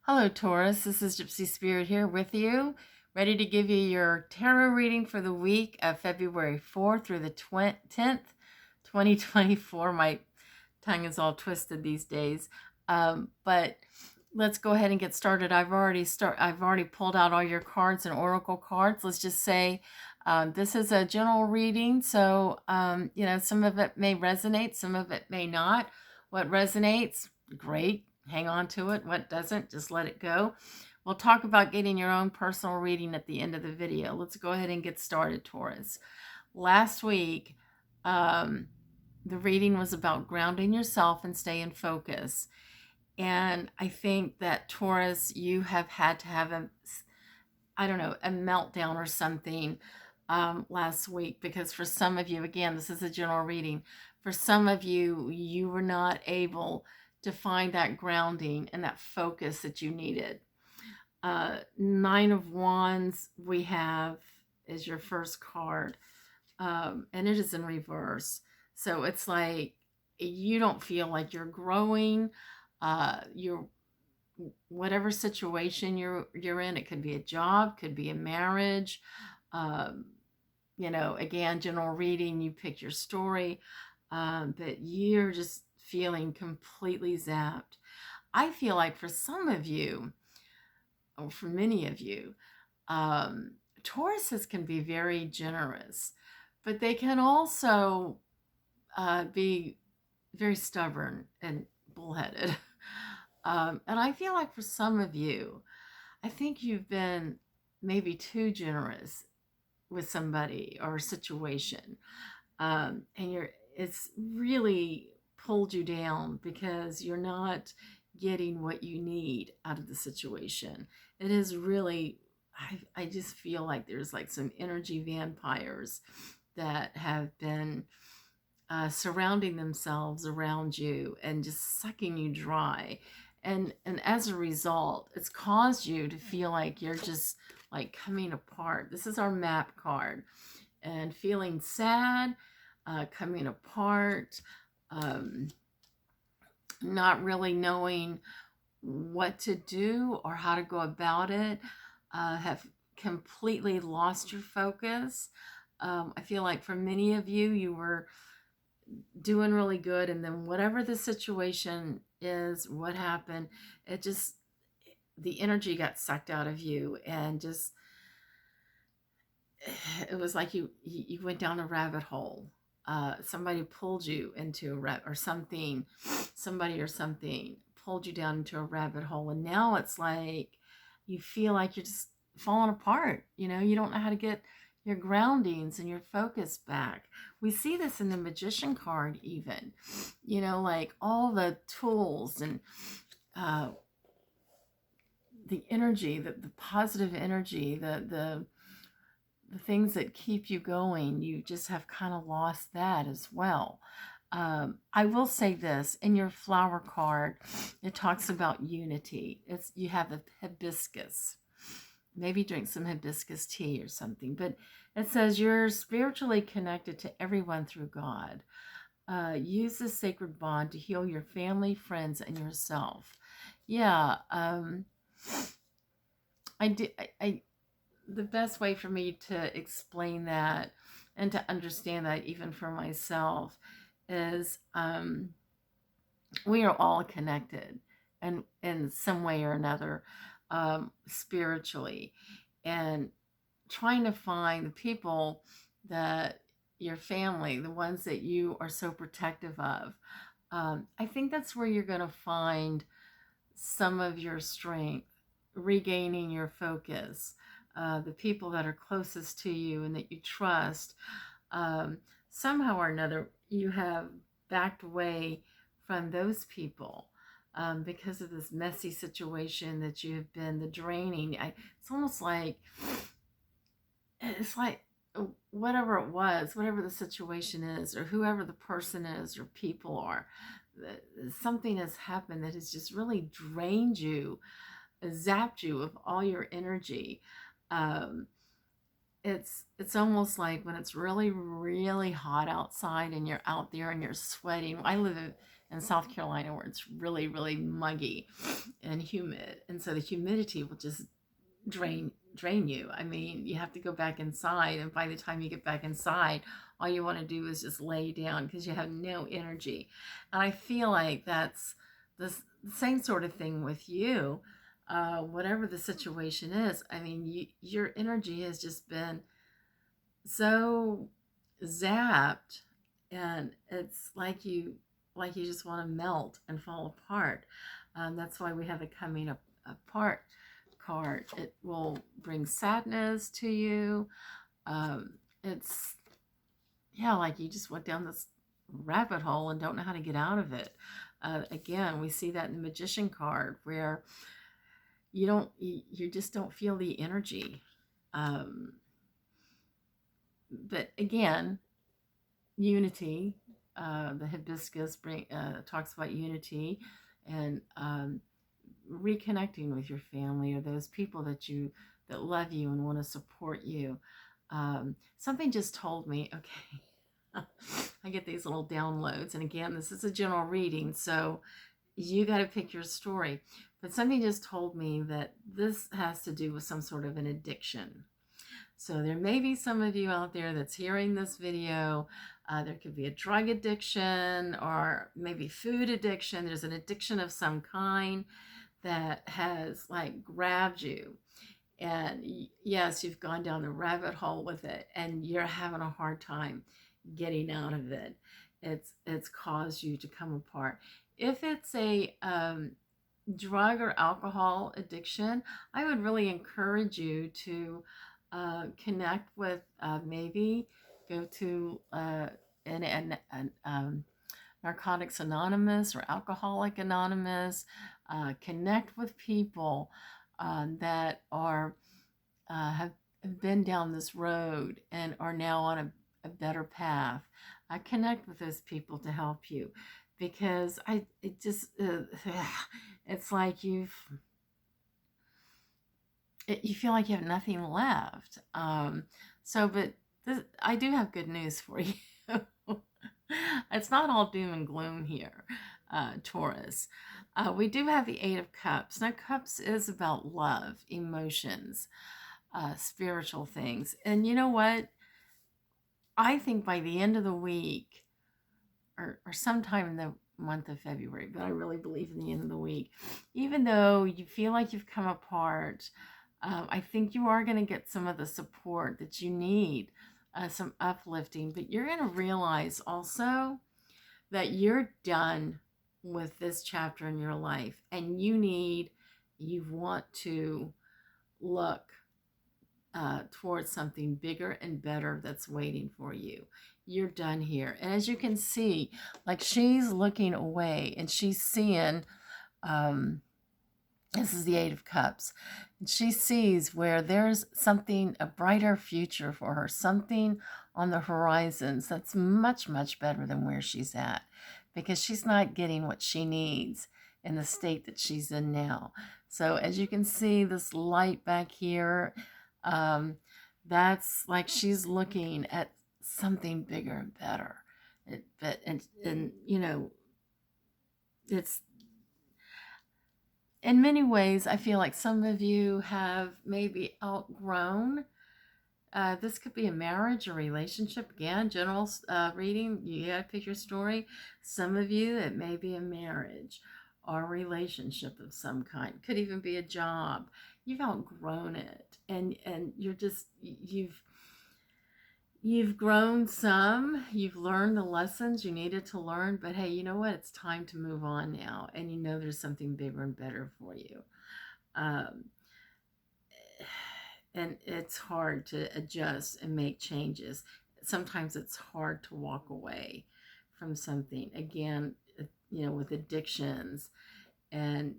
Hello, Taurus. This is Gypsy Spirit here with you, ready to give you your tarot reading for the week of February 4th through the 10th, 2024. My tongue is all twisted these days, but let's go ahead and get started. I've already pulled out all your cards and oracle cards. Let's just say this is a general reading, so some of it may resonate, some of it may not. What resonates, great. Hang on to it. What doesn't, just let it go. We'll talk about getting your own personal reading at the end of the video. Let's go ahead and get started, Taurus. Last week, the reading was about grounding yourself and stay in focus. And I think that, Taurus, you have had to have a meltdown or something last week, because for some of you, again, this is a general reading, for some of you, you were not able to find that grounding and that focus that you needed. Nine of Wands we have is your first card, and it is in reverse. So it's like you don't feel like you're growing. You're whatever situation you're in. It could be a job, could be a marriage. Again, general reading. You pick your story, but you're just feeling completely zapped. I feel like for some of you, or for many of you, Tauruses can be very generous, but they can also be very stubborn and bullheaded. And I feel like for some of you, I think you've been maybe too generous with somebody or a situation, and it's really pulled you down because you're not getting what you need out of the situation. It is really, I just feel like there's like some energy vampires that have been surrounding themselves around you and just sucking you dry. And as a result, it's caused you to feel like you're just like coming apart. This is our map card. And feeling sad, coming apart, not really knowing what to do or how to go about it, have completely lost your focus. I feel like for many of you, you were doing really good, and then whatever the situation is, what happened, the energy got sucked out of you, and just it was like you went down a rabbit hole. Somebody pulled you into somebody or something pulled you down into a rabbit hole, and now it's like you feel like you're just falling apart. You don't know how to get your groundings and your focus back. We see this in the Magician card even, like all the tools and the energy, the positive energy, the things that keep you going, you just have kind of lost that as well. I will say this, in your flower card, it talks about unity. You have the hibiscus. Maybe drink some hibiscus tea or something. But it says you're spiritually connected to everyone through God. Use this sacred bond to heal your family, friends, and yourself. Yeah, the best way for me to explain that and to understand that even for myself is we are all connected and in some way or another, spiritually, and trying to find the people that your family, the ones that you are so protective of. I think that's where you're going to find some of your strength, regaining your focus. The people that are closest to you and that you trust, somehow or another, you have backed away from those people because of this messy situation that you have been, the draining. It's almost like, it's like whatever it was, whatever the situation is, or whoever the person is or people are, something has happened that has just really drained you, zapped you of all your energy. It's almost like when it's really, really hot outside and you're out there and you're sweating. I live in South Carolina where it's really, really muggy and humid. And so the humidity will just drain you. I mean, you have to go back inside, and by the time you get back inside, all you want to do is just lay down because you have no energy. And I feel like that's the same sort of thing with you. Whatever the situation is, I mean, your energy has just been so zapped, and it's like you just want to melt and fall apart. That's why we have the coming apart card. It will bring sadness to you. It's, yeah, like you just went down this rabbit hole and don't know how to get out of it. Again, we see that in the Magician card where you just don't feel the energy. But again, unity. The hibiscus talks about unity and reconnecting with your family or those people that love you and want to support you. Something just told me, okay, I get these little downloads, and again, this is a general reading, so you got to pick your story. But something just told me that this has to do with some sort of an addiction. So there may be some of you out there that's hearing this video. There could be a drug addiction or maybe food addiction. There's an addiction of some kind that has like grabbed you. And yes, you've gone down the rabbit hole with it and you're having a hard time getting out of it. It's caused you to come apart. If it's a drug or alcohol addiction, I would really encourage you to connect with, maybe go to Narcotics Anonymous or Alcoholic Anonymous. Connect with people that have been down this road and are now on a better path. Connect with those people to help you, because it's like you feel like you have nothing left. But I do have good news for you. It's not all doom and gloom here, Taurus. We do have the Eight of Cups. Now, Cups is about love, emotions, spiritual things. And you know what? I think by the end of the week, or sometime in the month of February, but I really believe in the end of the week, even though you feel like you've come apart, I think you are going to get some of the support that you need, some uplifting, but you're going to realize also that you're done with this chapter in your life, and you want to look towards something bigger and better that's waiting for you. You're done here. And as you can see, like she's looking away and she's seeing, this is the Eight of Cups. And she sees where there's something, a brighter future for her, something on the horizons that's much, much better than where she's at, because she's not getting what she needs in the state that she's in now. So as you can see, this light back here, that's like she's looking at something bigger and better. It's in many ways, I feel like some of you have maybe outgrown. This could be a marriage or relationship. Again, general reading, you gotta pick your story. Some of you, it may be a marriage or a relationship of some kind. Could even be a job. You've outgrown it, and you've grown some. You've learned the lessons you needed to learn, but hey, you know what? It's time to move on now, and you know there's something bigger and better for you. And it's hard to adjust and make changes. Sometimes it's hard to walk away from something. Again, with addictions and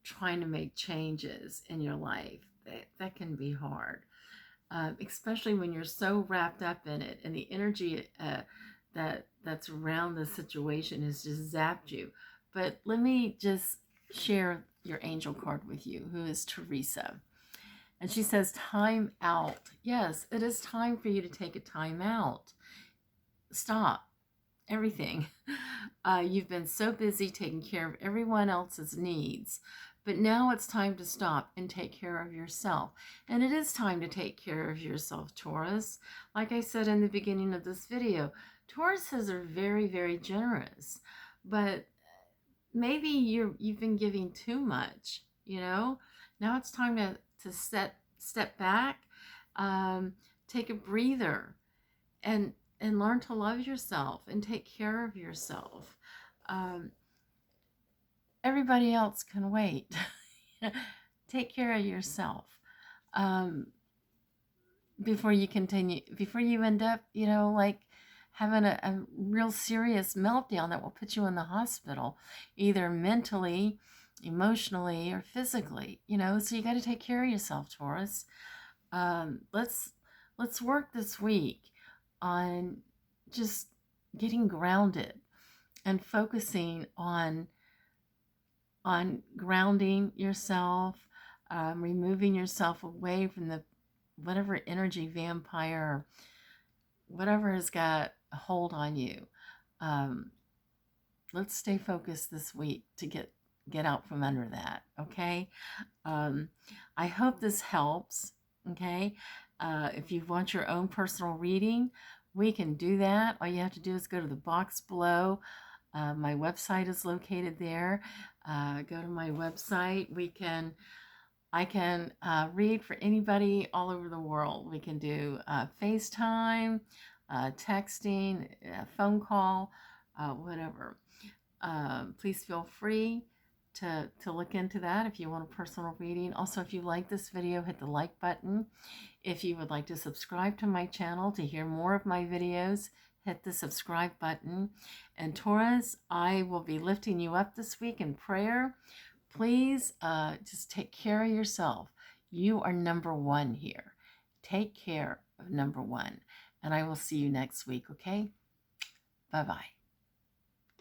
trying to make changes in your life, that can be hard, especially when you're so wrapped up in it and the energy that's around the situation has just zapped you. But let me just share your angel card with you, who is Teresa. And she says, time out. Yes, it is time for you to take a time out. Stop. everything. You've been so busy taking care of everyone else's needs, but now it's time to stop and take care of yourself. And it is time to take care of yourself, Taurus. Like I said in the beginning of this video, Tauruses are very, very generous, but maybe you've been giving too much, you know? Now it's time to step back, um, take a breather, and learn to love yourself and take care of yourself. Um, Everybody else can wait. Take care of yourself. Um, before you end up, like having a real serious meltdown that will put you in the hospital, either mentally, emotionally, or physically, so you got to take care of yourself, Taurus. Let's work this week on just getting grounded and focusing on grounding yourself, removing yourself away from the whatever energy vampire, whatever has got a hold on you. Let's stay focused this week to get out from under that. Okay. I hope this helps. Okay. If you want your own personal reading, we can do that. All you have to do is go to the box below. My website is located there. Go to my website. I can read for anybody all over the world. We can do FaceTime, texting, phone call, whatever. Please feel free to look into that if you want a personal reading. Also, if you like this video, hit the like button. If you would like to subscribe to my channel to hear more of my videos, hit the subscribe button. And Taurus, I will be lifting you up this week in prayer. Please just take care of yourself. You are number one here. Take care of number one. And I will see you next week, okay? Bye-bye.